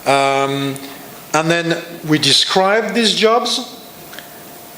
And then we describe these jobs,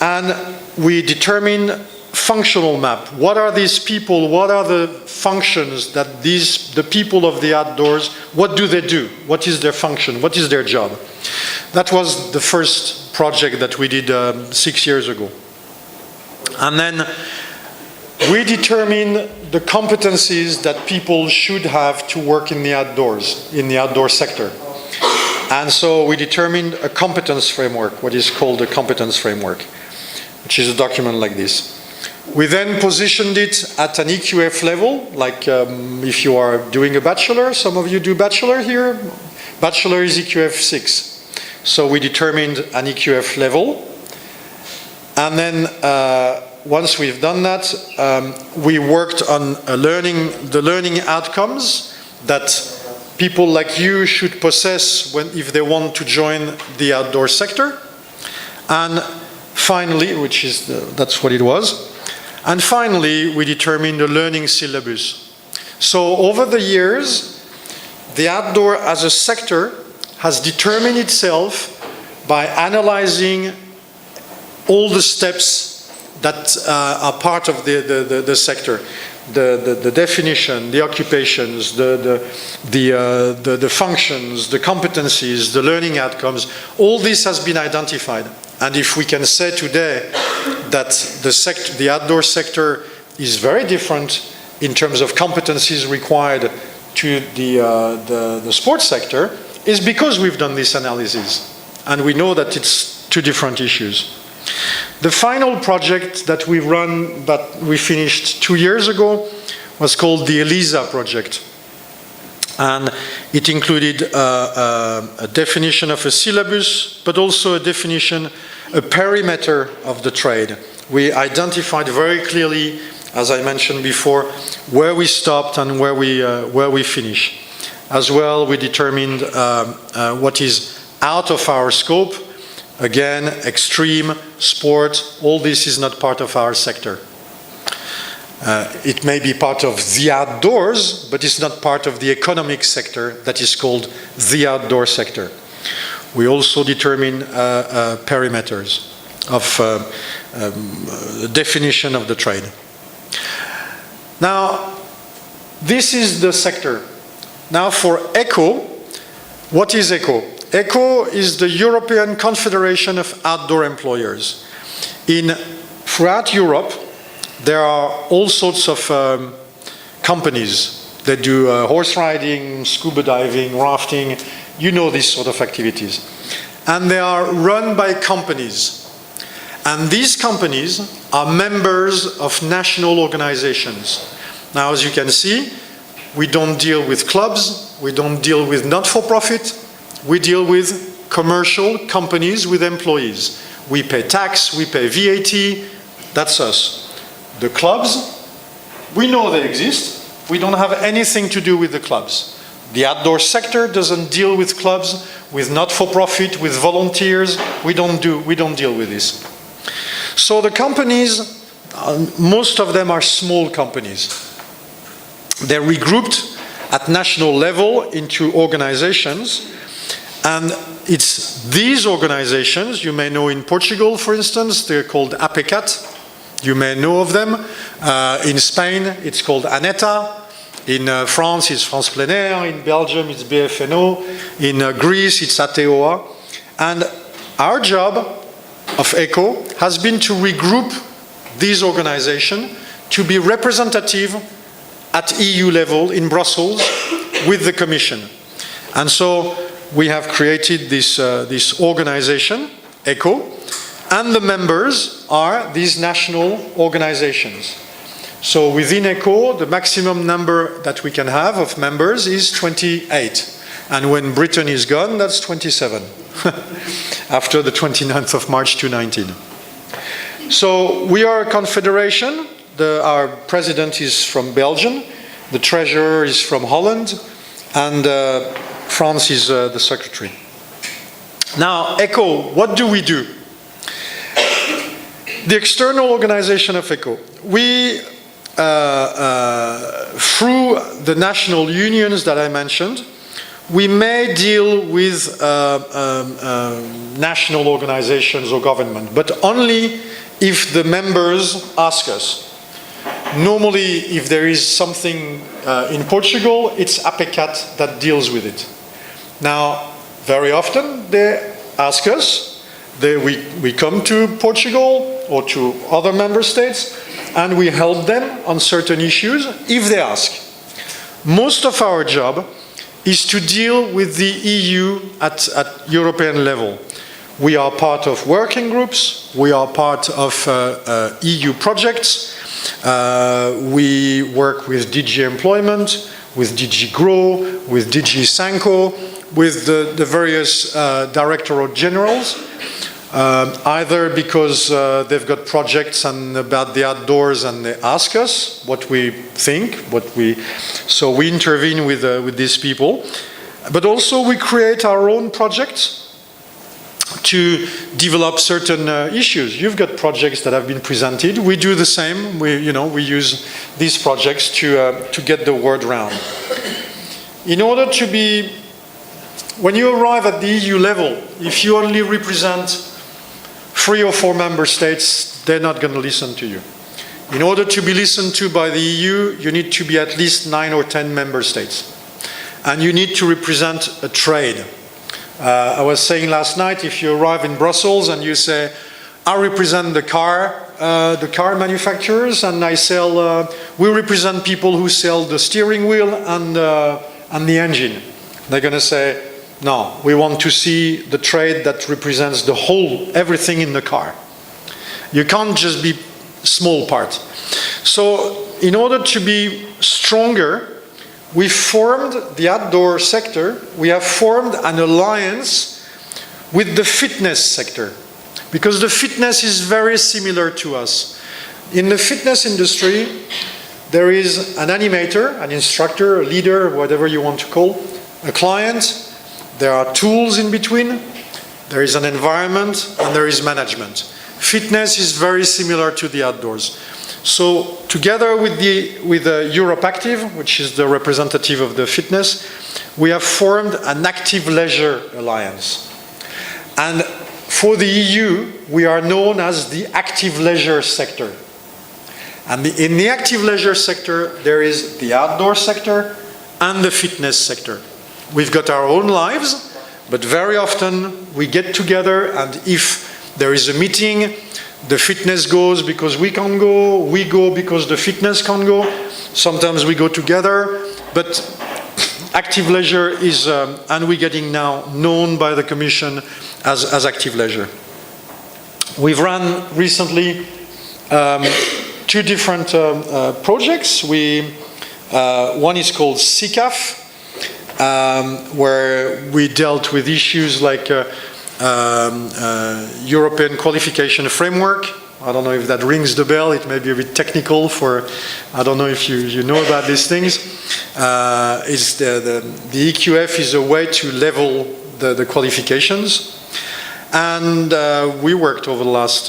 and we determine functional map. What are these people? What are the functions that the people of the outdoors, what do they do? What is their function? What is their job? That was the first project that we did 6 years ago. And then we determine the competencies that people should have to work in the outdoors, in the outdoor sector. And so we determined a competence framework, what is called a competence framework, which is a document like this. We then positioned it at an EQF level, like if you are doing a bachelor, some of you do bachelor here, bachelor is EQF 6. So we determined an EQF level, and then once we've done that, we worked on the learning outcomes that people like you should possess if they want to join the outdoor sector. And finally, that's what it was. And finally, we determined the learning syllabus. So over the years, the outdoor as a sector has determined itself by analyzing all the steps that are part of the sector. The definition, the occupations, the functions, the competencies, the learning outcomes, all this has been identified. And if we can say today that the outdoor sector is very different in terms of competencies required to the sports sector, is because we've done this analysis. And we know that it's two different issues. The final project that we run, but we finished 2 years ago, was called the ELISA project. And it included a definition of a syllabus, but also a definition, a perimeter of the trade. We identified very clearly, as I mentioned before, where we stopped and where we finish. As well, we determined what is out of our scope. Again, extreme, sport, all this is not part of our sector. It may be part of the outdoors, but it's not part of the economic sector that is called the outdoor sector. We also determine perimeters of the definition of the trade. Now, this is the sector. Now for ECO, what is ECO? ECO is the European Confederation of Outdoor Employers. Throughout Europe, there are all sorts of companies that do horse riding, scuba diving, rafting, you know these sort of activities. And they are run by companies. And these companies are members of national organizations. Now, as you can see, we don't deal with clubs, we don't deal with not-for-profit, we deal with commercial companies with employees. We pay tax, we pay VAT, that's us. The clubs, we know they exist. We don't have anything to do with the clubs. The outdoor sector doesn't deal with clubs, with not-for-profit, with volunteers. We don't deal with this. So the companies, most of them are small companies. They're regrouped at national level into organizations. And it's these organizations, you may know in Portugal, for instance, they're called ICATOS. You may know of them. In Spain, it's called ANETA. In France, it's France Plein Air. In Belgium, it's BFNO. In Greece, it's ATOA. And our job of ECO has been to regroup these organizations to be representative at EU level in Brussels with the Commission. And so we have created this organization, ECO, and the members are these national organizations. So within ECO, the maximum number that we can have of members is 28. And when Britain is gone, that's 27, after the 29th of March 2019. So we are a confederation. Our president is from Belgium, the treasurer is from Holland, and France is the secretary. Now, ECO, what do we do? The external organization of ECO. We, through the national unions that I mentioned, we may deal with national organizations or government, but only if the members ask us. Normally, if there is something in Portugal, it's ICATOS that deals with it. Now, very often they ask us, we come to Portugal or to other member states, and we help them on certain issues if they ask. Most of our job is to deal with the EU at European level. We are part of working groups, we are part of EU projects, we work with DG Employment, with DG Grow, with DG Sanco, with the various directorate generals, either because they've got projects and about the outdoors and they ask us what we think, so we intervene with these people. But also we create our own projects to develop certain issues. You've got projects that have been presented. We do the same. We use these projects to get the word round. In order to be, when you arrive at the EU level, if you only represent 3 or 4 member states, they're not going to listen to you. In order to be listened to by the EU, you need to be at least 9 or 10 member states. And you need to represent a trade. I was saying last night, if you arrive in Brussels and you say, I represent the car manufacturers, and I sell, we represent people who sell the steering wheel and the engine. They're going to say, no, we want to see the trade that represents the whole, everything in the car. You can't just be small part. So in order to be stronger, we formed the outdoor sector. We have formed an alliance with the fitness sector, because the fitness is very similar to us. In the fitness industry, there is an animator, an instructor, a leader, whatever you want to call, a client. There are tools in between. There is an environment, and there is management. Fitness is very similar to the outdoors. So together with Europe Active, which is the representative of the fitness, we have formed an active leisure alliance. And for the EU, we are known as the active leisure sector. And in the active leisure sector, there is the outdoor sector and the fitness sector. We've got our own lives, but very often we get together, and if there is a meeting, the fitness goes because we can't go, we go because the fitness can't go. Sometimes we go together, but active leisure is, and we're getting now known by the Commission as active leisure. We've run recently 2 different projects. One is called CCAF, where we dealt with issues like European Qualification Framework. I don't know if that rings the bell. It may be a bit technical for, I don't know if you know about these things. The EQF is a way to level the qualifications. And we worked over the last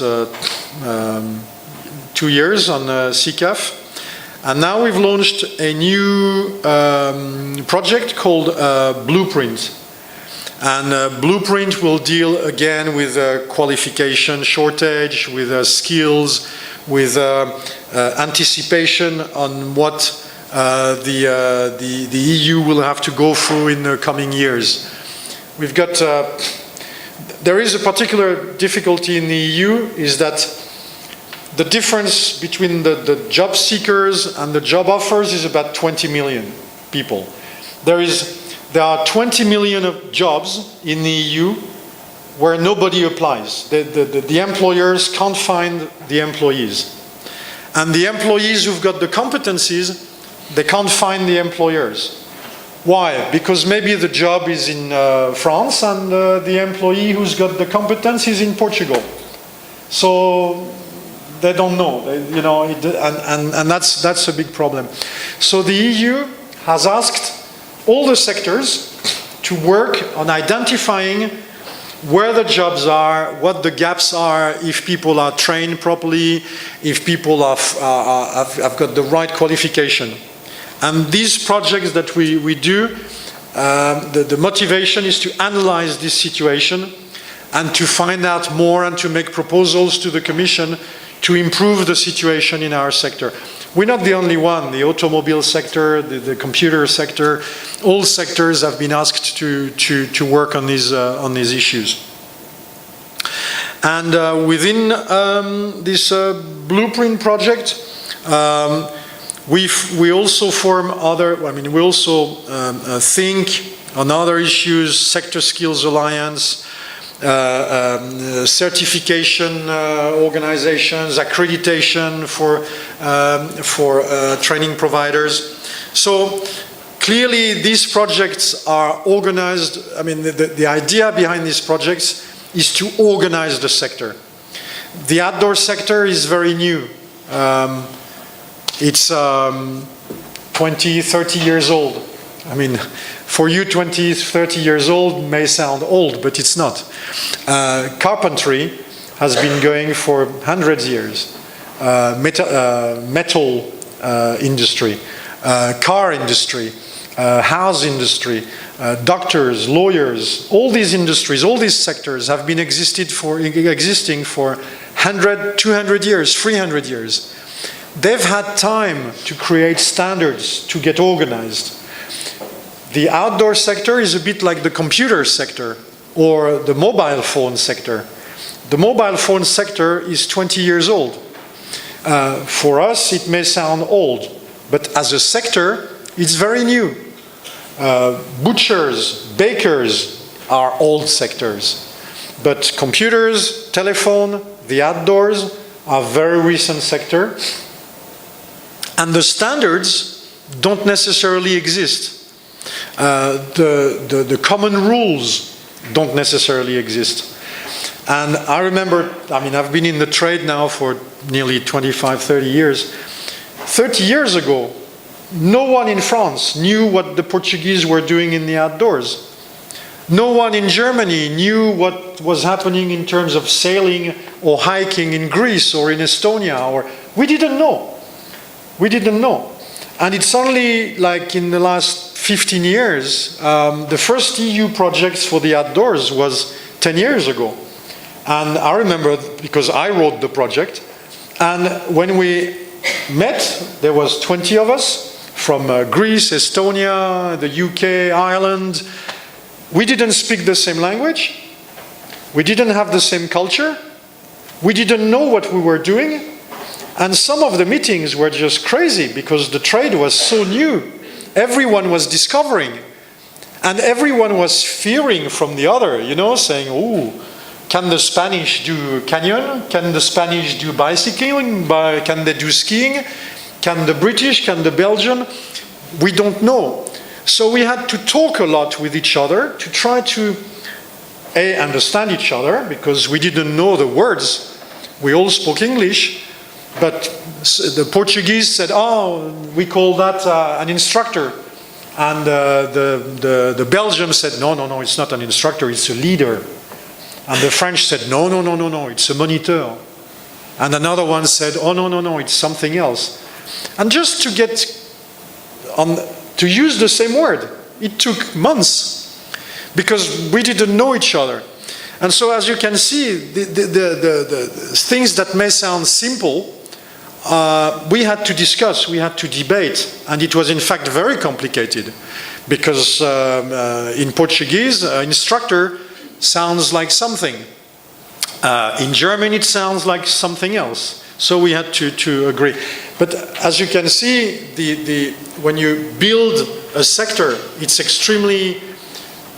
2 years on CCAF. And now we've launched a new project called Blueprint. And Blueprint will deal again with qualification shortage, with skills, with anticipation on what the EU will have to go through in the coming years. We've got, there is a particular difficulty in the EU, is that the difference between the job seekers and the job offers is about 20 million people. There are 20 million of jobs in the EU where nobody applies. The employers can't find the employees. And the employees who've got the competencies, they can't find the employers. Why? Because maybe the job is in France and the employee who's got the competence is in Portugal. So they don't know, and that's a big problem. So the EU has asked all the sectors to work on identifying where the jobs are, what the gaps are, if people are trained properly, if people have got the right qualification. And these projects that we do the motivation is to analyze this situation and to find out more and to make proposals to the Commission to improve the situation in our sector. We're not the only one. The automobile sector, the computer sector, all sectors have been asked to work on these issues. And within this blueprint project, we also form other, we also think on other issues, sector skills alliance, certification organizations, accreditation for training providers. So clearly these projects are organized, the idea behind these projects is to organize the sector. The outdoor sector is very new. It's 20, 30 years old. For you, 20, 30 years old may sound old, but it's not. Carpentry has been going for hundreds of years. Metal industry, car industry, house industry, doctors, lawyers, all these industries, all these sectors have been existing for 100, 200 years, 300 years. They've had time to create standards, to get organized. The outdoor sector is a bit like the computer sector or the mobile phone sector. The mobile phone sector is 20 years old. For us, it may sound old, but as a sector, it's very new. Butchers, bakers are old sectors, but computers, telephone, the outdoors are very recent sector, and the standards don't necessarily exist. The common rules don't necessarily exist. And I remember, I've been in the trade now for nearly 25, 30 years. 30 years ago, no one in France knew what the Portuguese were doing in the outdoors. No one in Germany knew what was happening in terms of sailing or hiking in Greece or in Estonia. We didn't know. We didn't know. And it's only like in the last 15 years, the first EU projects for the outdoors was 10 years ago. And I remember because I wrote the project. And when we met, there was 20 of us from Greece, Estonia, the UK, Ireland. We didn't speak the same language. We didn't have the same culture. We didn't know what we were doing. And some of the meetings were just crazy because the trade was so new. Everyone was discovering. And everyone was fearing from the other, saying, "Ooh, can the Spanish do canyon? Can the Spanish do bicycling? Can they do skiing? Can the British? Can the Belgian?" We don't know. So we had to talk a lot with each other to try to understand each other because we didn't know the words. We all spoke English. But the Portuguese said, "Oh, we call that an instructor." And the Belgians said, no, it's not an instructor, it's a leader. And the French said, no, it's a moniteur. And another one said, "Oh, no, it's something else." And just to get to use the same word, it took months because we didn't know each other. And so as you can see, the things that may sound simple, we had to discuss, we had to debate, and it was in fact very complicated because in Portuguese, instructor sounds like something. In German, it sounds like something else. So we had to agree. But as you can see, when you build a sector, it's extremely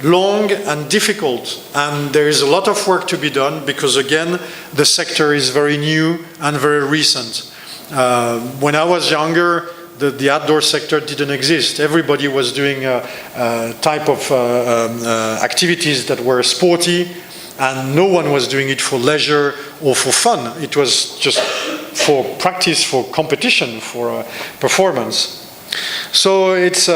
long and difficult, and there is a lot of work to be done because, again, the sector is very new and very recent. When I was younger, the outdoor sector didn't exist. Everybody was doing a type of activities that were sporty, and no one was doing it for leisure or for fun. It was just for practice, for competition, for performance. So it's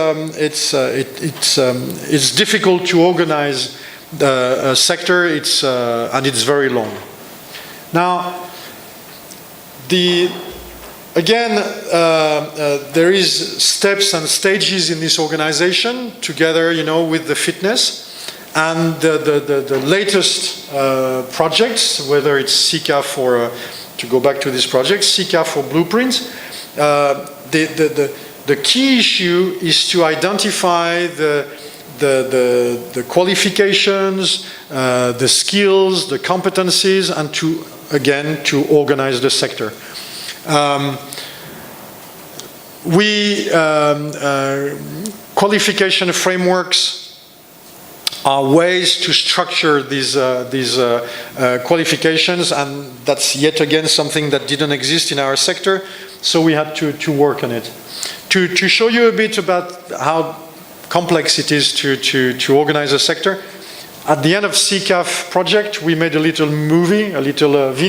difficult to organize the sector. And it's very long. Now, Again, there is steps and stages in this organization together, with the fitness. And the latest projects, whether it's SICA for, to go back to this project, SICA for blueprints, the key issue is to identify the qualifications, the skills, the competencies, and to organize the sector. Qualification frameworks are ways to structure these qualifications, and that's yet again something that didn't exist in our sector, so we had to work on it. To show you a bit about how complex it is to organize a sector, at the end of CCAF project, we made a little movie, a little video